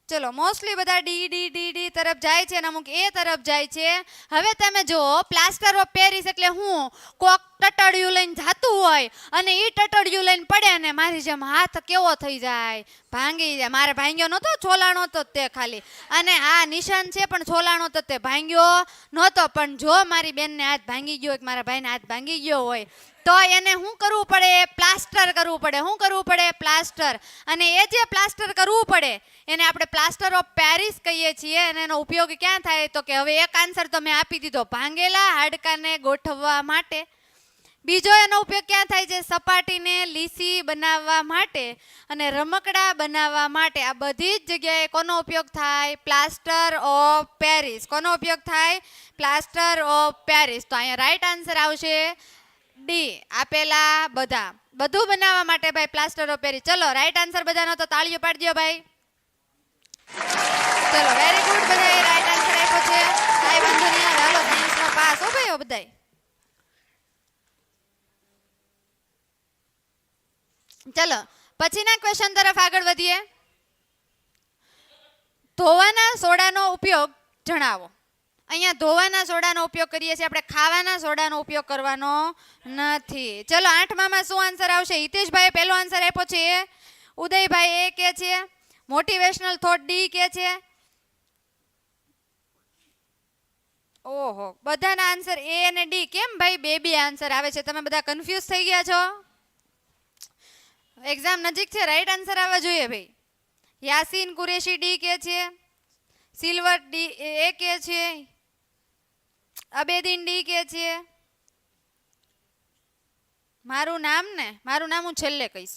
ચલો મોસ્ટલી બધા ડી ડી ડી ડી તરફ જાય છે અને અમુક એ તરફ જાય છે. હવે તમે જો પ્લાસ્ટર ઓફ પેરિસ એટલે હું કોક ટટડિયું લઈને જાતું હોય અને એ ટટડિયું લઈને પડે ને મારી જેમ હાથ કેવો થઈ જાય, ભાંગી જાય. મારે ભાંગ્યો નહોતો, છોલાણો તો તે ખાલી, અને આ નિશાન છે પણ છોલાણો તો તે ભાંગ્યો નહોતો. પણ જો મારી બેનને હાથ ભાંગી ગયો હોય કે મારા ભાઈને હાથ ભાંગી ગયો હોય તો એને શું કરવું પડે? પ્લાસ્ટર કરવું પડે. શું કરવું પડે? પ્લાસ્ટર. અને એ જે પ્લાસ્ટર કરવું પડે એને આપણે પ્લાસ્ટર ઓફ પેરિસ કહીએ છીએ. અને એનો ઉપયોગ ક્યાં થાય? તો કે હવે એક આન્સર તો મેં આપી દીધો, ભાંગેલા હાડકાને ગોઠવવા માટે. બીજો એનો ઉપયોગ ક્યાં થાય છે? સપાટીને લીસી બનાવવા માટે અને રમકડા બનાવવા માટે. આ બધી જ જગ્યાએ કોનો ઉપયોગ થાય? Plaster of Paris. કોનો ઉપયોગ થાય? Plaster of Paris. તો અહીંયા રાઈટ આન્સર આવશે ડી, આપેલા બધા. બધું બનાવવા માટે ભાઈ પ્લાસ્ટર ઓફ પેરિસ. ચલો રાઈટ આન્સર બધાનો તો તાળીઓ પાડી દો ભાઈ. ચલો વેરી ગુડ, બધાએ રાઈટ આન્સર આપ્યો છે. કાંઈ વાંધો નહીં, હાલો સાયન્સમાં પાસ હો ભાઈ બધાય. ચલો પછીના ક્વેશ્ચન તરફ આગળ વધીએ. ધોવાના સોડાનો ઉપયોગ જણાવો. અહીંયા ધોવાના સોડાનો ઉપયોગ કરીએ છીએ આપણે, ખાવાના સોડાનો ઉપયોગ કરવાનો નથી. ચલો 8મામાં શું આન્સર આવશે? હિતેશભાઈએ પહેલો આન્સર આપ્યો છે, ઉદયભાઈ એ કે છે, મોટિવેશનલ થોટ ડી કે છે. ઓહો, બધાના આન્સર એ અને ડી. કેમ ભાઈ બે બે આન્સર આવે છે? તમે બધા કન્ફ્યુઝ થઈ ગયા છો? એક્ઝામ નજીક છે, રાઈટ આન્સર આવવા જોઈએ ભાઈ. યાસીન કુરેશી ડી કે છે, સિલ્વર ડી એ કે છે, અબેદીન ડી કે છે. મારું નામ હું છેલ્લે કહીશ.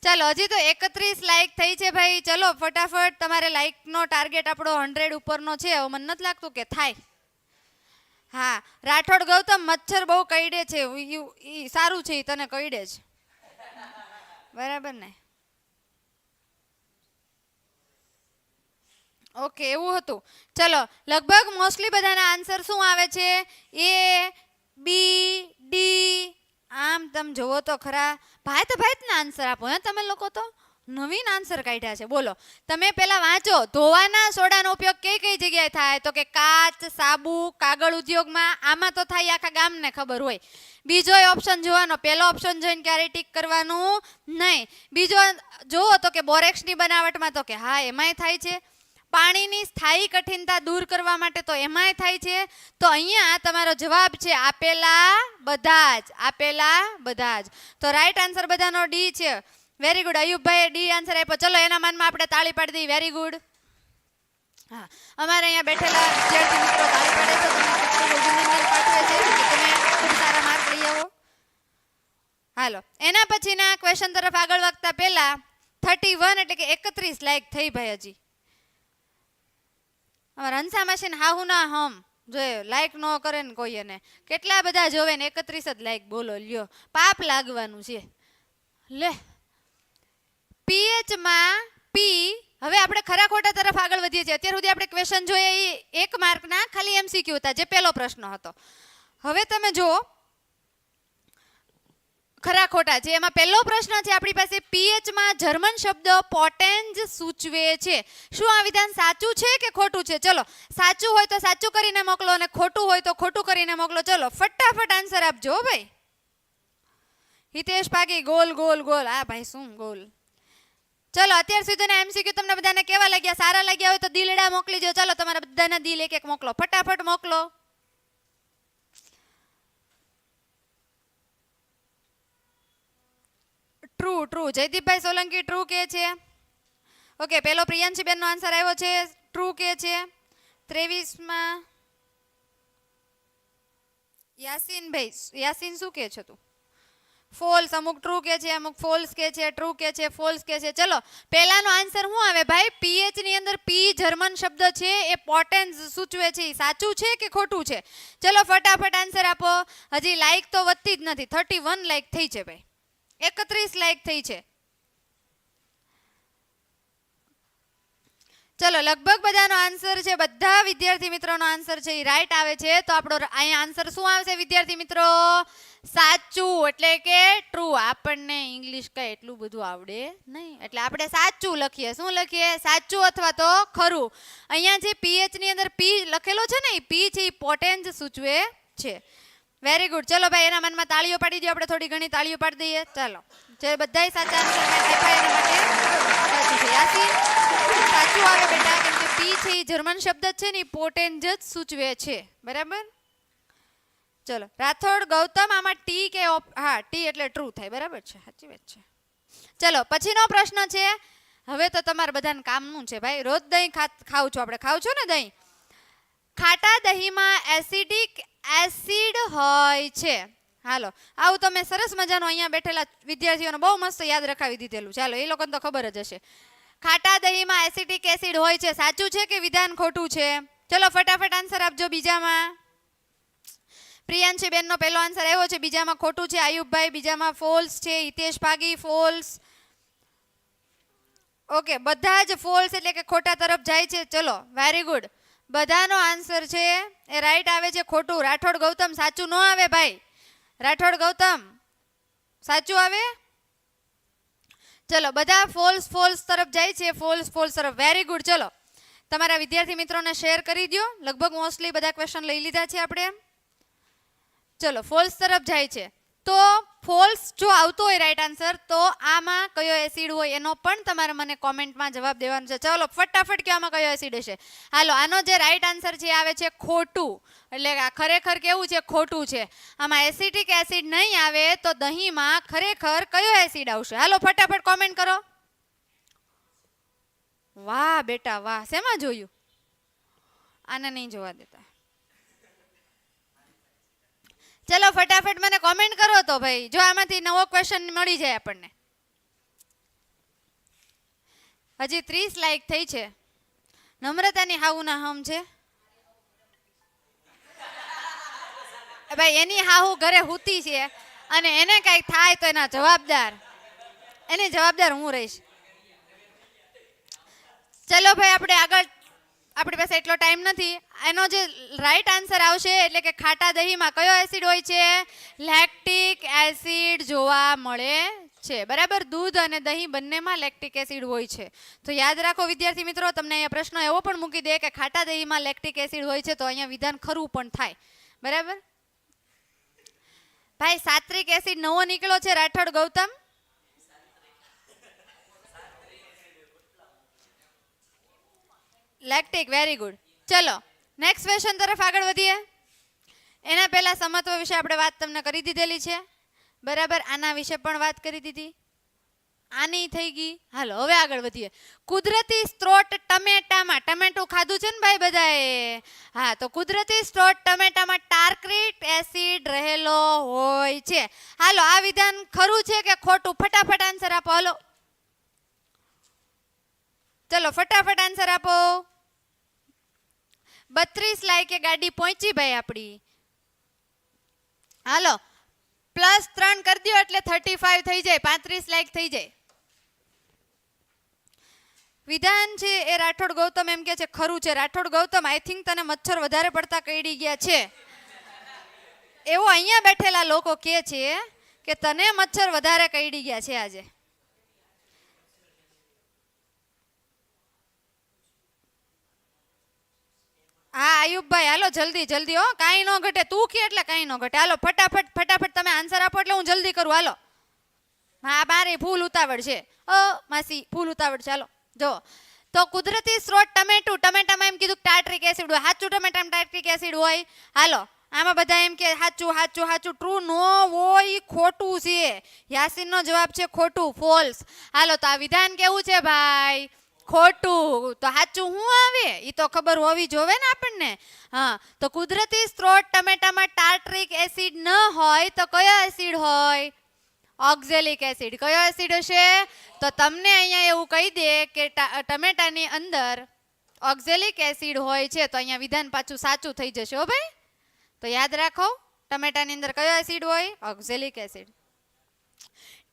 ચાલો હજી તો 31 લાઈક થઈ છે ભાઈ. ચલો ફટાફટ, તમારે લાઈકનો ટાર્ગેટ આપણો 100 ઉપરનો છે. હવે મને નથી લાગતું કે થાય. હા, રાઠોડ ગૌતમ, મચ્છર બહુ કરડે છે. ઈ સારું છે, તને કરડે છે બરાબર ને? ઓકે, એવું હતું. ચલો લગભગ મોસ્ટલી બધાના આન્સર શું આવે છે? એ, બી, ડી. આમ તમે જોવો તો ખરા. ભાત ના આન્સર આપો હે તમે લોકો, તો નવીન આન્સર કાઢ્યા છે. બોલો તમે પેલા વાંચો. ધોવાના સોડાનો ઉપયોગ કઈ કઈ જગ્યાએ થાય? તો કે કાચ, સાબુ, કાગળ ઉદ્યોગમાં. આમાં તો થાય, આખા ગામને ખબર હોય. બીજો ઓપ્શન જોવાનો, પહેલો ઓપ્શન જોઈને ક્યારે ટીક કરવાનું નહીં. બીજો જોવો તો કે બોરેક્સની બનાવટમાં, તો કે હા એમાંય થાય છે. પાણીની સ્થાયી કઠિનતા દૂર કરવા માટે, તો એમાંય થાય છે. તો અહીંયા તમારો જવાબ છે આપેલા બધા જ. આપેલા બધા જ. તો રાઈટ આન્સર બધાનો ડી છે. Very good. Ayubbhai D answer આપ્યો. ચલો એના માનમાં આપણે તાળી પાડી દઈએ. Very good. હા, અમારે અહીંયા બેઠેલા વિદ્યાર્થી મિત્રો તાળી પાડે છે, તમને ખૂબ અભિનંદન પાઠવે છે કે તમે ખૂબ સારા માર્ક લઈ આવો. હાલો એના પછીના ક્વેશ્ચન તરફ આગળ વધતા પહેલા 31 એટલે કે 31 લાઈક થઈ ભાઈ. હજી અમારા હંસા માસીને હાહુ ના હમ જોઈએ, લાઈક ન કરે ને કોઈ એને. કેટલા બધા જોવે ને 31 જ લાઈક. બોલો લ્યો, પાપ લાગવાનું છે. લે પીએચ માં પી. હવે આપણે ખરા ખોટા તરફ આગળ વધીએ છીએ. અત્યાર સુધી આપણે ક્વેશ્ચન જોઈએ એ 1 માર્કના ખાલી એમસીક્યુ હતા, જે પહેલો પ્રશ્ન હતો. હવે તમે જુઓ ખરા ખોટા છે. એમાં પહેલો પ્રશ્ન છે આપણી પાસે, પીએચ માં જર્મન શબ્દ પોટેન્જ સૂચવે છે. શું આ વિધાન સાચું છે કે ખોટું છે? ચલો સાચું હોય તો સાચું કરીને મોકલો અને ખોટું હોય તો ખોટું કરીને મોકલો. ચલો ફટાફટ આન્સર આપજો ભાઈ. હિતેશ પાગી ગોલ ગોલ ગોલ. આ ભાઈ શું ગોલ? ચલો અત્યાર સુધીના એમસીક્યુ તમને બધાને કેવા લાગ્યા? સારા લાગ્યા હોય તો દિલડા મોકલી દો. ચાલો તમારા બધાના દિલ એક એક મોકલો, ફટાફટ મોકલો. True true. જયદીપભાઈ સોલંકી ટ્રુ કે છે. ઓકે, પેલો પ્રિયાંશીબેનનો આન્સર આવ્યો છે, ટ્રુ કે છે. 23માં યાસીનભાઈ, યાસીન શું કે છે તું? ફોલ્સ, અમુક ટ્રુ કે છે, અમુક ફોલ્સ કે છે, ટ્રુ કે છે, ફોલ્સ કે છે. ચલો પહેલાનો આન્સર શું આવે ભાઈ? પીએચ ની અંદર પી જર્મન શબ્દ છે એ પોટેન્સ સૂચવે છે. સાચું છે કે ખોટું છે? ચલો ફટાફટ આન્સર આપો. હજી લાઈક તો વધતી જ નથી. 31 લાઈક થઈ છે ભાઈ, 31 લાઈક થઈ છે. ચલો લગભગ બધાનો આન્સર છે, બધા વિદ્યાર્થી મિત્રોનો આન્સર છે એ રાઈટ આવે છે. તો આપણો અહીંયા આન્સર શું આવશે વિદ્યાર્થી મિત્રો? સાચું એટલે કે ટ્રુ. આપણને ઇંગ્લિશ કઈ એટલું બધું આવડે નહીં એટલે આપણે સાચું લખીએ. શું લખીએ? સાચું અથવા તો ખરું. અહીંયા જે પીએચ ની અંદર પી લખેલો છે ને, એ પી છે એ પોટેન્સ સૂચવે છે. Very good. ચલો ભાઈ એના મનમાં તાળીઓ પાડી દો. આપણે થોડી ઘણી તાળીઓ પાડી દઈએ. ચાલો જે બધાય સાચા આન્સર મેં આપ્યા એના માટે સાચું છે. યાસીન સાચું આવે બેટા, કેમ કે પી છે એ જર્મન શબ્દ છે ને, એ પોટેન્સ જ સૂચવે છે. બરાબર. ચલો રાઠોડ ગૌતમ, આમાં ટી કે હા ટી એટલે ટ્રુ થાય. બરાબર છે, સાચી વાત છે. ચલો પછીનો પ્રશ્ન છે. હવે તો તમારે બધાને કામનું છે ભાઈ. રોજ દહીં ખાવ છો, આપણે ખાવ છો ને દહીં. ખાટા દહીંમાં એસિડિક એસિડ હોય છે. હાલો આવું તમે સરસ મજાનું અહીંયા બેઠેલા વિદ્યાર્થીઓને બહુ મસ્ત યાદ રખાવી દીધેલું. ચાલો એ લોકોને તો ખબર જ હશે. ખાટા દહીંમાં એસિડિક એસિડ હોય છે. સાચું છે કે વિધાન ખોટું છે? ચલો ફટાફટ આન્સર આપજો. બીજામાં પ્રિયાંશી બેનનો પહેલો આન્સર આવ્યો છે, બીજામાં ખોટું છે. આયુબભાઈ બીજામાં ફોલ્સ છે. હિતેશ ભાગી ફોલ્સ. ઓકે બધા જ ફોલ્સ એટલે કે ખોટા તરફ જાય છે. ચલો વેરી ગુડ. બધાનો આન્સર છે એ રાઈટ આવે છે. ખોટું રાઠોડ ગૌતમ સાચું ન આવે ભાઈ. રાઠોડ ગૌતમ સાચું આવે. ચલો બધા ફોલ્સ ફોલ્સ તરફ જાય છે. ફોલ્સ ફોલ્સ તરફ. Very good. ચલો તમારા વિદ્યાર્થી મિત્રોને શેર કરી દો. લગભગ મોસ્ટલી બધા ક્વેશ્ચન લઈ લીધા છે આપણે. ચલો ફોલ્સ તરફ જાય છે. તો ફોલ્સ જો આવતો હોય રાઈટ આન્સર, તો આમાં કયો એસિડ હોય એનો પણ તમારે મને કોમેન્ટમાં જવાબ દેવાનો છે. ચલો ફટાફટ કે આમાં કયો એસિડ હશે. હાલો આનો જે રાઈટ આન્સર છે આવે છે ખોટું. એટલે આ ખરેખર કેવું છે? ખોટું છે. આમાં એસિડિક એસિડ નહીં આવે તો દહીંમાં ખરેખર કયો એસિડ આવશે? હાલો ફટાફટ કોમેન્ટ કરો. વાહ બેટા વાહ. શેમાં જોયું? આને નહીં જોવા દેતા. ચલો ફટાફટ મને કોમેન્ટ કરો તો ભાઈ, જો આમાંથી નવો ક્વેશ્ચન મળી જાય આપણને. હજી 30 લાઈક થઈ છે. નમ્રતાની હાહુ ના હમ છે ભાઈ. એની હાહુ ઘરે હુતી છે અને એને કઈક થાય તો એના જવાબદાર હું રહીશ. ચલો ભાઈ આપણે આગળ, આપણી પાસે એટલો ટાઈમ નથી. એનો જે રાઈટ આન્સર આવશે એટલે કે ખાટા દહીંમાં કયો એસિડ હોય છે? લેક્ટિક એસિડ જોવા મળે છે. બરાબર. દૂધ અને દહીં બંનેમાં લેક્ટિક એસિડ હોય છે. તો યાદ રાખો વિદ્યાર્થી મિત્રો, તમને અહીંયા પ્રશ્ન એવો પણ મૂકી દે કે ખાટા દહીંમાં લેક્ટિક એસિડ હોય છે, તો અહીંયા વિધાન ખરું પણ થાય. બરાબર. ભાઈ સાત્રિક એસિડ નવો નીકળ્યો છે. Rathod Gautam lactic. Very good. ચલો નેક્સ્ટ ક્વેશ્ચન તરફ આગળ વધીએ. એના પહેલા સમત્વ વિશે આપણે વાત તમને કરી દીધેલી છે. બરાબર. આના વિશે પણ વાત કરી દીધી. આની થઈ ગઈ. હાલો હવે આગળ વધીએ. કુદરતી સ્ત્રોત ટમેટામાં, ટમેટું ખાધું છે ને ભાઈ બધાએ? હા તો કુદરતી સ્ત્રોત ટમેટામાં ટાર્ટ્રિક એસિડ રહેલો હોય છે. હાલો આ વિધાન ખરું છે કે ખોટું? ફટાફટ આન્સર આપો. હાલો ચલો ફટાફટ આન્સર આપો. 32 લાઈકે ગાડી પહોંચી ભાઈ આપણી. હાલો +3 કરી દો એટલે 35 થઈ જાય. 35 લાઈક થઈ જાય. વિધાન છે એ રાઠોડ ગૌતમ એમ કે છે ખરું છે. રાઠોડ ગૌતમ આઈ થિંક તને મચ્છર વધારે પડતા કરડી ગયા છે એવો અહીંયા બેઠેલા લોકો કહે છે કે તને મચ્છર વધારે કરડી ગયા છે આજે. હા આયુબભાઈ હાલો જલ્દી જલ્દી હો, કાંઈ ન ઘટે. તું કે એટલે કાંઈ ન ઘટે. હાલો ફટાફટ તમે આન્સર આપો એટલે હું જલ્દી કરું. હાલો હા મારે ફૂલ ઉતાવળ છે. માસી ફૂલ ઉતાવળ છે. હાલો જો તો કુદરતી સ્ત્રોત ટમેટામાં એમ કીધું ટાર્ટ્રિક એસિડ હોય. સાચું ટમેટામાં ટાર્ટ્રિક એસિડ હોય. હાલો આમાં બધા એમ કે સાચું ટ્રુ નો હોય ખોટું છે. યાસીનનો જવાબ છે ખોટું, ફોલ્સ. હાલો તો આ વિધાન કેવું છે ભાઈ? ખોટું. તો સાચું શું આવે એ તો ખબર હોવી જોવે ને આપણને. હા તો કુદરતી સ્ત્રોત ટમેટામાં ટાર્ટ્રિક એસિડ ન હોય તો કયો એસિડ હોય? Oxalic acid. કયો એસિડ હશે? તો તમને અહીંયા એવું કહી દે કે ટમેટાની અંદર ઓક્ઝેલિક એસિડ હોય છે તો અહીંયા વિધાન પાછું સાચું થઈ જશે હો ભાઈ. તો યાદ રાખો ટમેટાની અંદર કયો એસિડ હોય? Oxalic acid.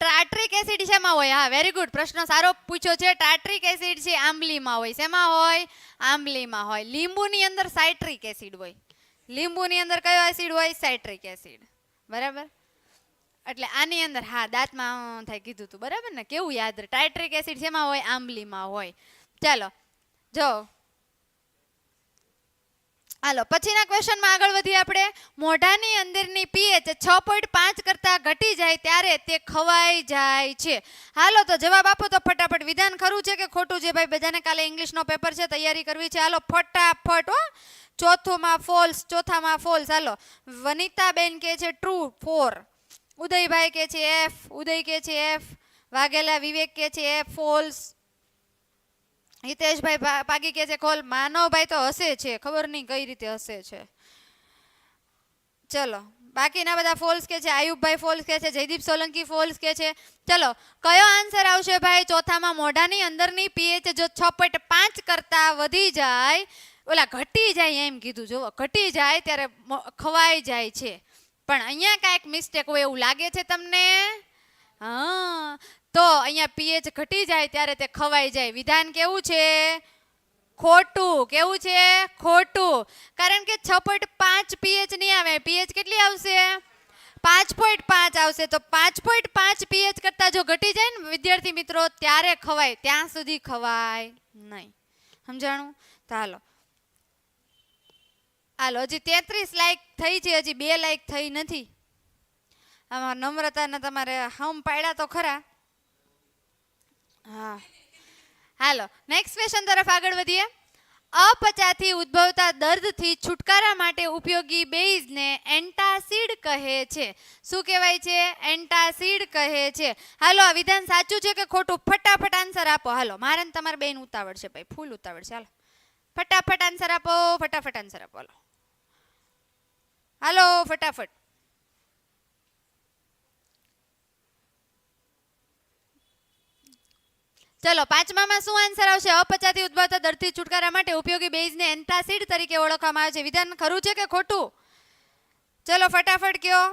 ટાર્ટ્રિક એસિડ શેમાં હોય? હા વેરી ગુડ, પ્રશ્ન સારો પૂછ્યો છે. ટાર્ટ્રિક એસિડ છે આંબલીમાં હોય. શેમાં હોય? આંબલીમાં હોય. લીંબુની અંદર સાઇટ્રિક એસિડ હોય. લીંબુની અંદર કયો એસિડ હોય? Citric acid. બરાબર. એટલે આની અંદર હા દાંતમાં થાય કીધું તું બરાબર ને. કેવું યાદ રહે? ટાર્ટ્રિક એસિડ શેમાં હોય? આંબલીમાં હોય. ચાલો જો હાલો પછીના ક્વેશ્ચનમાં આગળ વધીએ આપણે. મોઢાની અંદરની પીએચ 6.5 કરતા ઘટી જાય ત્યારે તે ખવાઈ જાય છે. હાલો તો જવાબ આપો તો ફટાફટ. વિધાન ખરું છે કે ખોટું છે ભાઈ? બધાને કાલે ઇંગ્લિશનો પેપર છે, તૈયારી કરવી છે. હાલો ફટાફટ હો. ચોથુંમાં ફોલ્સ, ચોથામાં ફોલ્સ. હાલો વનિતાબેન કે છે ટ્રુ 4, ઉદયભાઈ કે છે એફ, ઉદય કે છે એફ, વાઘેલા વિવેક કે છે એફ ફોલ્સ, હિતેશભાઈ પાગી કે છે ખોલ, માનવભાઈ તો હશે છે, ખબર નહીં કઈ રીતે હશે છે. ચલો બાકીના બધા ફોલ્સ કે છે. આયુબભાઈ ફોલ્સ કે છે, જયદીપ સોલંકી ફોલ્સ કે છે. ચલો કયો આન્સર આવશે ભાઈ? ચોથામાં મોઢાની અંદરની પીએચ જો 6.5 કરતા વધી જાય, ઓલા ઘટી જાય એમ કીધું, જો ઘટી જાય ત્યારે ખવાઈ જાય છે. પણ અહીંયા કાંઈક મિસ્ટેક હોય એવું લાગે છે તમને? હા તો અહીંયા પીએચ ઘટી જાય ત્યારે તે ખવાઈ જાય. વિધાન કેવું છે? ખોટું. કેવું છે? ખોટું. કારણ કે 6.5 પીએચ નહીં આવે. પીએચ કેટલી આવશે? 5.5 આવશે. તો 5.5 પીએચ કરતા જો ઘટી જાય ને વિદ્યાર્થી મિત્રો ત્યારે ખવાય, ત્યાં સુધી ખવાય નહીં. સમજાણું? તો હાલો હાલો હજી 33 લાઈક થઈ છે, હજી 2 લાઈક થઈ નથી. આમાં નમ્રતાને તમારે હમ પાડ્યા તો ખરા. હા હાલો નેક્સ્ટ ક્વેશ્ચન તરફ આગળ વધીએ. અપચાથી ઉદ્ભવતા દર્દથી છુટકારા માટે ઉપયોગી બેઝને એન્ટાસિડ કહે છે. શું કહેવાય છે? એન્ટાસિડ કહે છે. હાલો આ વિધાન સાચું છે કે ખોટું? ફટાફટ આન્સર આપો. હાલો મારે ને તમારે બેન ઉતાવળ છે ભાઈ, ફૂલ ઉતાવળ છે. હાલો ફટાફટ આન્સર આપો, ફટાફટ આન્સર આપો. હાલો હાલો ફટાફટ. ચલો પાંચમામાં શું આન્સર આવશે? અપચાથી ઉદ્ભવતા દર્દથી છુટકારા માટે ઉપયોગી બેઝને એન્ટાસિડ તરીકે ઓળખવામાં આવે છે. વિધાન ખરું છે કે ખોટું? ચલો ફટાફટ કયો.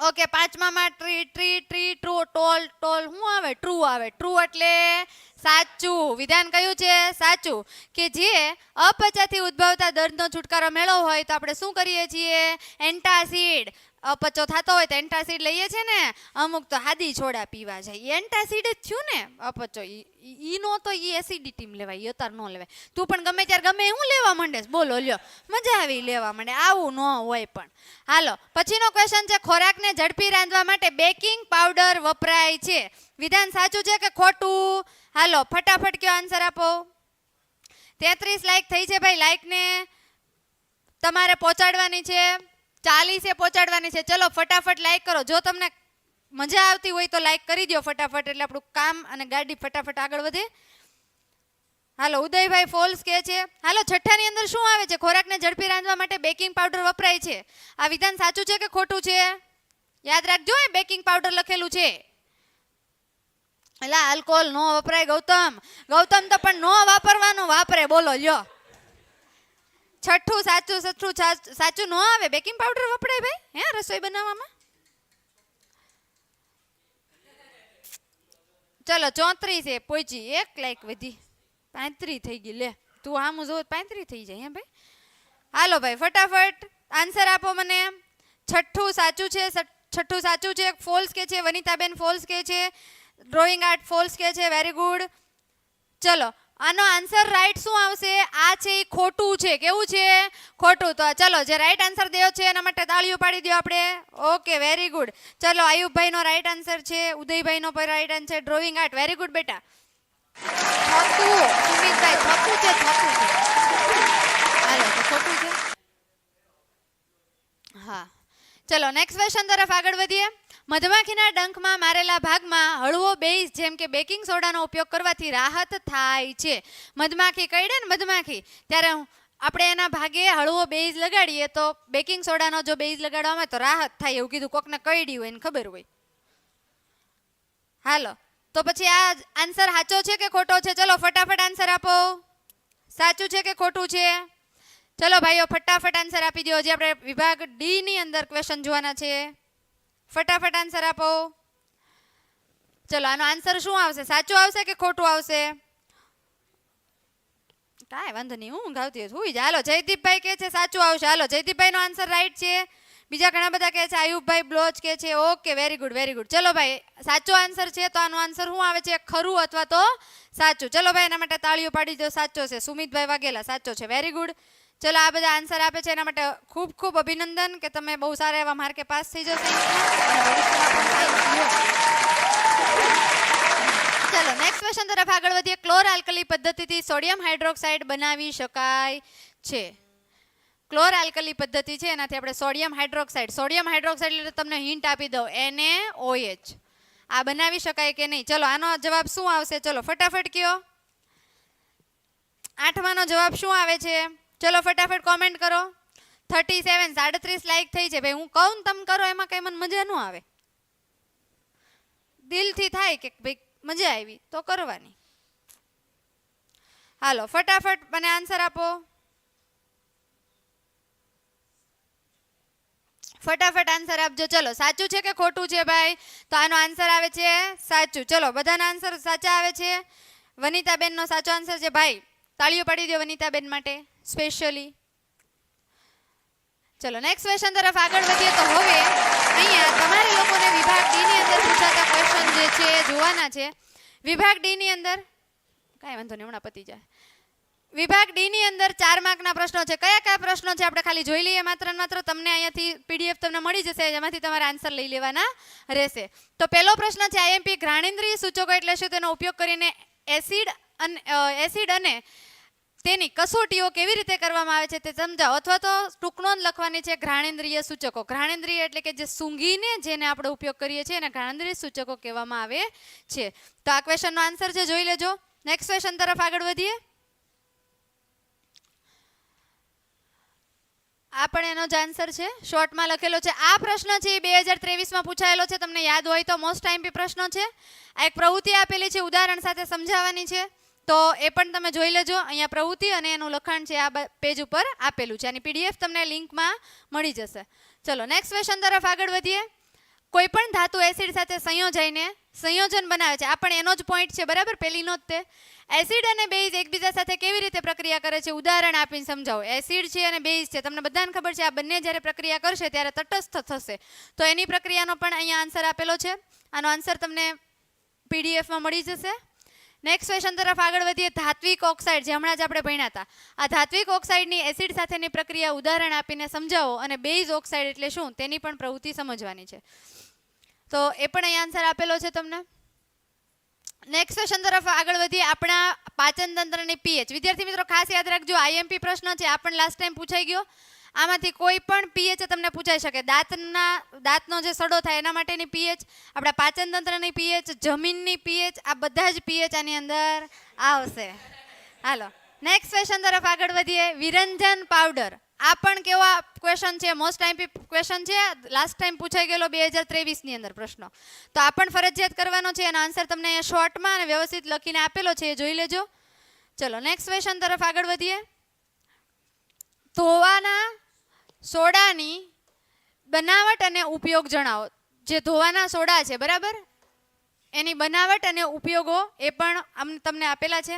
ઓકે પાંચમામાં ટ્રી ટ્રુ ટોલ શું આવે? ટ્રુ આવે. ટ્રુ એટલે સાચું. વિધાન કયું છે? સાચું. કે જે અપચાથી ઉદ્ભવતા દર્દનો છુટકારો મેળવવો હોય તો આપણે શું કરીએ છીએ? એન્ટાસિડ. અપચો થતો હોય તો એન્ટાસિડ લઈએ છે ને. અમુક તો હાદી છોડા પીવા જાય, એન્ટાસિડ જ થયું ને અપચો. ઈ નો તો ઈ એસિડિટી લેવાય, અતાર નો લેવાય. તું પણ ગમે ત્યારે ગમે હું લેવા માંડે બોલો લ્યો, મજા આવી લેવા માંડે. આવું ન હોય પણ. હાલો પછીનો ક્વેશ્ચન છે. ખોરાકને ઝડપી રાંધવા માટે બેકિંગ પાવડર વપરાય છે. વિધાન સાચું છે કે ખોટું? હાલો ફટાફટ કયો આન્સર આપો. 33 લાઈક થઈ છે ભાઈ. લાઈકને તમારે પહોંચાડવાની છે, 40 પહોંચાડવાની છે. ચલો ફટાફટ લાઈક કરો. જો તમને મજા આવતી હોય તો લાઈક કરી દો ફટાફટ, એટલે આપણું કામ અને ગાડી ફટાફટ આગળ વધે. હાલો ઉદયભાઈ ફોલ્સ કે છે. હાલો છઠ્ઠાની અંદર શું આવે છે? ખોરાકને ઝડપી રાંધવા માટે બેકિંગ પાવડર વપરાય છે. આ વિધાન સાચું છે કે ખોટું છે? યાદ રાખજો એ બેકિંગ પાવડર લખેલું છે. એલા આલ્કોહોલ નો વપરાય ગૌતમ. ગૌતમ તો પણ નો વાપરવાનું, વાપરે બોલો લ્યો. છઠ્ઠું સાચું ન આવે. બેકિંગ પાવડર વપરાય ભાઈ હે રસોઈ બનાવવામાં? ચલો 34 છે પહોંચી, 1 લાઈક વધી, 35 થઈ ગઈ. લે તું આમ જો 35 થઈ જાય હે ભાઈ. હાલો ભાઈ ફટાફટ આન્સર આપો મને. છઠ્ઠું સાચું છે. છઠ્ઠું સાચું છે. ફોલ્સ કે છે વનિતાબેન, ફોલ્સ કે છે. ડ્રોઈંગ આર્ટ ફોલ્સ કે છે. Very good. ચલો આનો આન્સર રાઈટ શું આવશે? આ છે એ ખોટું છે. કેવું છે? ખોટું. તો ચલો જે રાઈટ આન્સર દયો છે એના માટે તાળીઓ પાડી દો આપણે. Okay very good. ચલો આયુબભાઈનો રાઈટ આન્સર છે, ઉદયભાઈનો પણ right answer. Drawing art very good બેટા. છતું સુમિતભાઈ છતું છે, છતું છે. હાલો તો ખોટું છે. હા ચલો નેક્સ્ટ ક્વેશ્ચન તરફ આગળ વધીએ. મધમાખીના ડંખમાં મારેલા ભાગમાં હળવો બેઝ જેમ કે બેકિંગ સોડાનો ઉપયોગ કરવાથી રાહત થાય છે. મધમાખી કરડે ને મધમાખી ત્યારે આપણે એના ભાગે હળવો બેઝ લગાડીએ તો બેકિંગ સોડાનો જો બેઝ લગાડવામાં તો રાહત થાય એવું કીધું. કોકને કરડી હોય ને ખબર હોય. હાલો તો પછી આ આન્સર સાચો છે કે ખોટો છે? ચલો ફટાફટ આન્સર આપો. સાચું છે કે ખોટું છે? ચલો ભાઈઓ ફટાફટ આન્સર આપી દો. હજી આપણે વિભાગ ડી ની અંદર ક્વેશ્ચન જોવાના છે. ફટાફટ આન્સર આપો. ચલો આનો આન્સર શું આવશે? સાચું આવશે કે ખોટું આવશે? કાંઈ વાંધો નહીં, હું ગાવતી હોય. હાલો જયદીપભાઈ કહે છે સાચું આવશે. હાલો જયદીપભાઈનો આન્સર રાઈટ છે. બીજા ઘણા બધા કહે છે, આયુબભાઈ બ્લોચ કહે છે. Okay, very good very good. ચલો ભાઈ સાચો આન્સર છે તો આનો આન્સર શું આવે છે? ખરું અથવા તો સાચું. ચલો ભાઈ એના માટે તાળીઓ પાડી દો. સાચો છે. સુમિતભાઈ વાઘેલા સાચો છે. Very good. ચલો આ બધા આન્સર આપે છે એના માટે ખૂબ ખૂબ અભિનંદન કે તમે બહુ સારા એવા માર્કે પાસ થઈ જશો. ચલો નેક્સ્ટ ક્વેશ્ચન તરફ આગળ વધીએ. ક્લોર આલ્કલી પદ્ધતિથી સોડિયમ હાઇડ્રોક્સાઇડ બનાવી શકાય છે. ક્લોર આલ્કલી પદ્ધતિ છે એનાથી આપણે સોડિયમ હાઇડ્રોક્સાઇડ એટલે તમને હિન્ટ આપી દઉં, NaOH. આ બનાવી શકાય કે નહીં? ચલો આનો જવાબ શું આવશે? ચલો ફટાફટ કયો. 8માનો જવાબ શું આવે છે? ચલો ફટાફટ કોમેન્ટ કરો. 37 લાઈક થઈ છે ભાઈ. હું કહું ને તમે કરો એમાં કઈ મને મજા ન આવે. દિલથી થાય કે ભાઈ મજા આવી તો કરવાની. હાલો ફટાફટ મને આન્સર આપો. ફટાફટ આન્સર આપજો. ચલો સાચું છે કે ખોટું છે ભાઈ? તો આનો આન્સર આવે છે સાચું. ચલો બધાના આન્સર સાચા આવે છે. વનિતાબેનનો સાચો આન્સર છે ભાઈ. તાળીઓ પાડી દો વનિતાબેન માટે સ્પેશિયલી. ચલો નેક્સ્ટ ક્વેશ્ચન તરફ આગળ વધીએ. તો હવે અહીંયા તમારે લોકોને વિભાગ ડી ની અંદર પૂછાતા ક્વેશ્ચન જે છે એ જોવાના છે. વિભાગ ડી ની અંદર કાંઈ વાંધો નહીં, હમણાં પતી જાય. વિભાગ ડી ની અંદર 4 માર્કના પ્રશ્નો છે. કયા કયા પ્રશ્નો છે આપણે ખાલી જોઈ લઈએ. માત્ર ને માત્ર તમને અહીંયાથી PDF તમને મળી જશે, એમાંથી તમારે આન્સર લઈ લેવાના રહેશે. તો પહેલો પ્રશ્ન છે આઈએમપી ઘ્રાણેન્દ્રિય સૂચકો એટલે શું? તેનો ઉપયોગ કરીને એસિડ અને તેની કસોટીઓ કેવી રીતે કરવામાં આવે છે તે સમજાવો. અથવા તો ટૂંક નોંધ લખવાની છે ઘ્રાણેન્દ્રિય સૂચકો. ઘ્રાણેન્દ્રિય એટલે કે જે સૂંઘીને જેને આપણે ઉપયોગ કરીએ છીએ એને ઘ્રાણેન્દ્રિય સૂચકો કહેવામાં આવે છે. તો આ ક્વેશ્ચનનો આન્સર છે, જોઈ લેજો. નેક્સ્ટ ક્વેશ્ચન તરફ આગળ વધીએ. આ પણ એનો જ આન્સર છે, શોર્ટમાં લખેલો છે. આ પ્રશ્ન છે એ 2023માં પૂછાયેલો છે. તમને યાદ હોય તો મોસ્ટ આઈએમપી પ્રશ્નો છે. આ એક પ્રવૃત્તિ આપેલી છે, ઉદાહરણ સાથે સમજાવવાની છે. તો એ પણ તમે જોઈ લેજો. અહીંયા પ્રવૃત્તિ અને એનું લખાણ છે આ પેજ ઉપર આપેલું છે. આની PDF તમને લિંકમાં મળી જશે. ચલો નેક્સ્ટ ક્વેશ્ચન તરફ આગળ વધીએ. કોઈ પણ ધાતુ એસિડ સાથે સંયોજાઈને સંયોજન બનાવે છે. આ પણ એનો જ પોઈન્ટ છે બરાબર, પહેલીનો જ તે. એસિડ અને બેઝ એકબીજા સાથે કેવી રીતે પ્રક્રિયા કરે છે? ઉદાહરણ આપીને સમજાવો. એસિડ છે અને બેઝ છે, તમને બધાને ખબર છે આ બંને જ્યારે પ્રક્રિયા કરશે ત્યારે તટસ્થ થશે. તો એની પ્રક્રિયાનો પણ અહીંયા આન્સર આપેલો છે. આનો આન્સર તમને PDFમાં મળી જશે. નેક્સ્ટ ક્વેશ્ચન તરફ આગળ વધીએ. ધાત્વિક ઓક્સાઇડ જે હમણાં જ આપણે ભણ્યા હતા, આ ધાત્વિક ઓક્સાઇડની એસિડ સાથેની પ્રક્રિયા ઉદાહરણ આપીને સમજાવો. અને બેઝ ઓક્સાઇડ એટલે શું તેની પણ પ્રવૃત્તિ સમજવાની છે. તો એ પણ અહીંયા આન્સર આપેલો છે તમને. નેક્સ્ટ ક્વેશ્ચન તરફ આગળ વધીએ. આપણા પાચન તંત્રની pH. વિદ્યાર્થી મિત્રો ખાસ યાદ રાખજો, IMP પ્રશ્ન છે. આ પણ લાસ્ટ ટાઈમ પૂછાઈ ગયો. આમાંથી કોઈ પણ pH તમને પૂછાઈ શકે. દાંતનો જે સડો થાય એના માટેની pH, આપણા પાચન તંત્રની pH, જમીનની pH, આ બધા જ pH આની અંદર આવશે. હાલો નેક્સ્ટ ક્વેશ્ચન તરફ આગળ વધીએ. વિરંજન પાવડર. આ પણ કેવા ક્વેશ્ચન છે? મોસ્ટ આઈએમપી ક્વેશ્ચન છે. લાસ્ટ ટાઈમ પૂછાઈ ગયેલો 2023ની અંદર પ્રશ્નો. તો આ પણ ફરજિયાત કરવાનો છે. એનો આન્સર તમને અહીંયા શોર્ટમાં અને વ્યવસ્થિત લખીને આપેલો છે, એ જોઈ લેજો. ચલો નેક્સ્ટ ક્વેશ્ચન તરફ આગળ વધીએ. ધોવાના સોડાની બનાવટ અને ઉપયોગ જણાવો. જે ધોવાના સોડા છે બરાબર, એની બનાવટ અને ઉપયોગો એ પણ તમને આપેલા છે.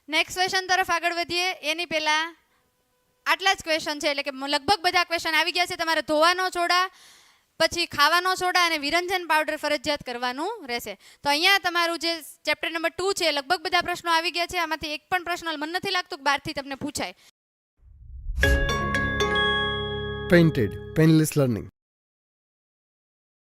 નેક્સ્ટ ક્વેશ્ચન તરફ આગળ વધીએ. એની પહેલા આટલા જ ક્વેશ્ચન છે, એટલે કે લગભગ બધા ક્વેશ્ચન આવી ગયા છે. તમારે ધોવાનો સોડા, પછી ખાવાનો સોડા અને વિરંજન પાવડર ફરજિયાત કરવાનું રહેશે. તો અહીંયા તમારું જે ચેપ્ટર નંબર 2 છે, લગભગ બધા પ્રશ્નો આવી ગયા છે. આમાંથી એક પણ પ્રશ્ન મને નથી લાગતું કે બહારથી તમને પૂછાય. Painted, Painless Learning.